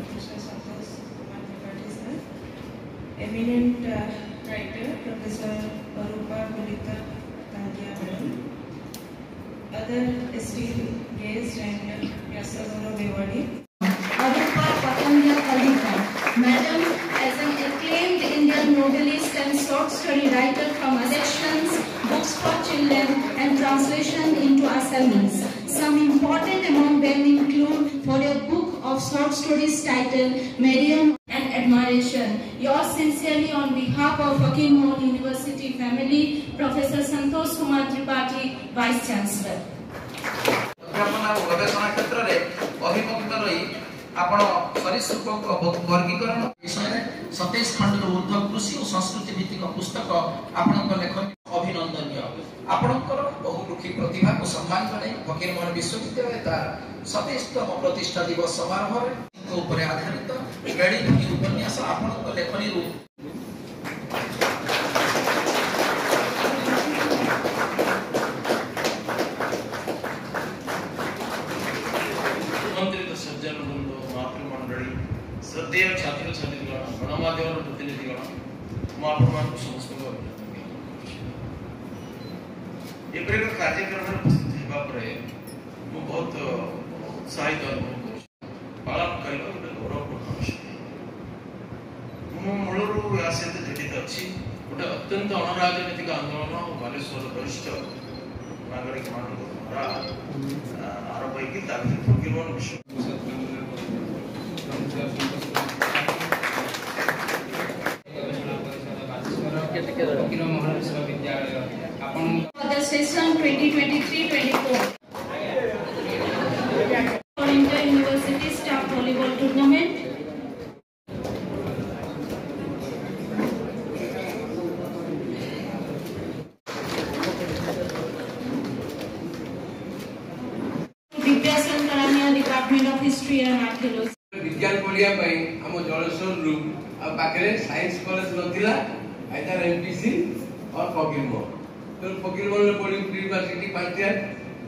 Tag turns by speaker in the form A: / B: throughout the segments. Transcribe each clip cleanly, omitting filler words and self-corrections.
A: Professor Santosh Kumar Tripathi sir, eminent writer Professor Arupa Kulita Tagia madam, other esteemed guests and Yasaguru Bewadi.
B: Arupa Patanya Kalita, Madam, as an acclaimed Indian novelist and short story writer from adaptations, books for children and translation into Assamese. Some important among them include for a book of short stories titled Medium and Admiration. Yours sincerely on behalf of Fakir-Mohon University family, Professor Santosh Kumar Tripathi, Vice Chancellor.
C: आपण सरीसृप वर्गीकरण विषय 27 खंड ऊर्ध्व कृषि और संस्कृति भित्तिक पुस्तक आपण लेखन अभिनंदनीय आपण बहुमुखी प्रतिभा को सम्मान जनाई फकीरमोहन विश्वविद्यालय तार 27तम प्रतिष्ठा दिवस समारोह ऊपर आधारित गणित उपन्यास आपण लेखनी रू
D: श्रद्धेय छात्र छात्रीगण गणमाध्यम प्रतिनिधिगण मुझे समस्त एपरी एक कार्यक्रम में उपस्थित होगा मुझे बहुत उत्साहित अनुभव पालन करने गोटे गौरवपूर्ण विषय मु मूलरू या सहित जड़ित अच्छी गोटे अत्यंत अणराजनैतिक आंदोलन बालेश्वर वरिष्ठ नागरिक मान द्वारा आरंभ होगी फकीरमोहन विश्व
B: For the session 2023-24 for inter-university staff volleyball tournament. Vidyasankarania Department of History and Archaeology.
E: विज्ञान पढ़िया आम जलेश्वर रु पाखे साइंस कॉलेज नथिला आइदर एमपीसी और फकीरमोहन तो फकीरमोहन पढ़ी प्री यूनिवर्सिटी पाइटिया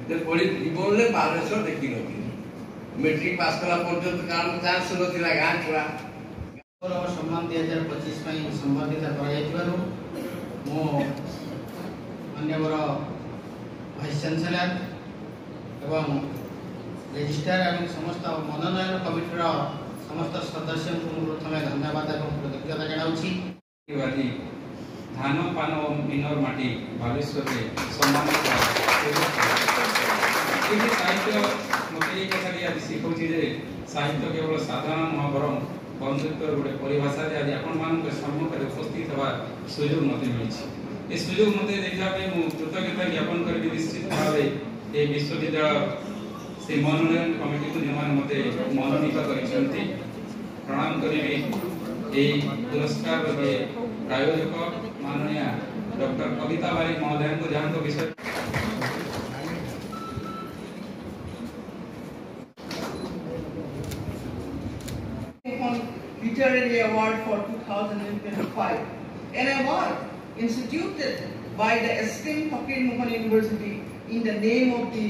E: तो पढ़ी जीवन में बालेश्वर देखी नथी मैट्रिक पास कला पर्यंत कारण चांस नथिला गां छुआ
F: और सम्मान 2025 में संबंधित कराइथिबारु मो माननीय वाइस चांसलर एवं रेजिस्ट्रार एवं समस्त मनोनयन कमिटीर समस्त सदस्य को प्रथम धन्यवाद और कृतज्ञता जनाउछि।
G: धान पान और मिनर माटी बालेश्वर सम्मानित साहित्य मत ये कथा आज शिखा साहित्य केवल साधारण नुह बर बंधुत्व गोटे परिभाषा आज आपण सम्मुखें उपस्थित हवा सुजोग मत मिली सुजोग मत देखा कृतज्ञता ज्ञापन कर निश्चित भाव ये विश्वविद्यालय से मनोनयन कमिटी को जो मत मनोनीत कर प्रणाम करी पुरस्कार के प्रायोजक माननीय डॉक्टर कविता बारिक महोदय को जहाँ तो विषय
H: Literary Award for 2025, an award instituted by the esteemed Fakir-Mohon University in the name of the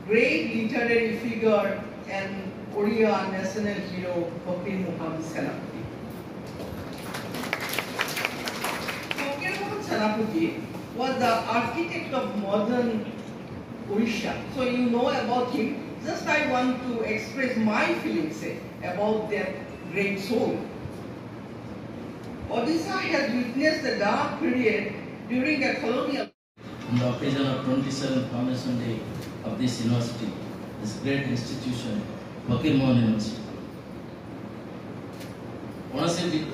H: great literary figure and Oriya national hero Fakir-Mohon Senapati. Fakir-Mohon Senapati was the architect of modern Odisha. So you know about him. Just I want to express my feelings about that great soul. Odisha has witnessed the dark period during the colonial.
I: On the occasion of 27th Foundation Day of this university, this great institution, Fakir-Mohon University. कौन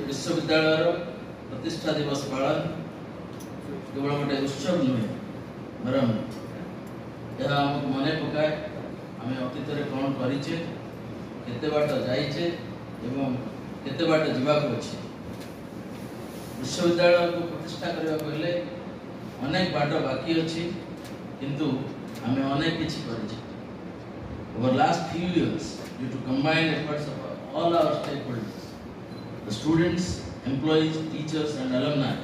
I: विश्वविद्यालय प्रतिष्ठा दिवस पालन केवल गोटे उत्सव नुहे बरम यह आमको मन पकाए आम अतीत कौन करें केते बाट जाइए एवं केते बाट जीवाक अच्छे विश्वविद्यालय को प्रतिष्ठा करने को अनेक बाट बाकी अच्छी किंतु आम अनेक किछि करिछि over last few years due to combined efforts of all our stakeholders, the students, employees, teachers and alumni,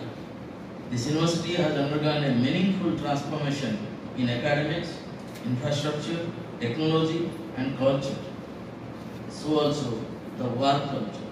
I: this university has undergone a meaningful transformation in academics, infrastructure, technology and culture. So also the war culture.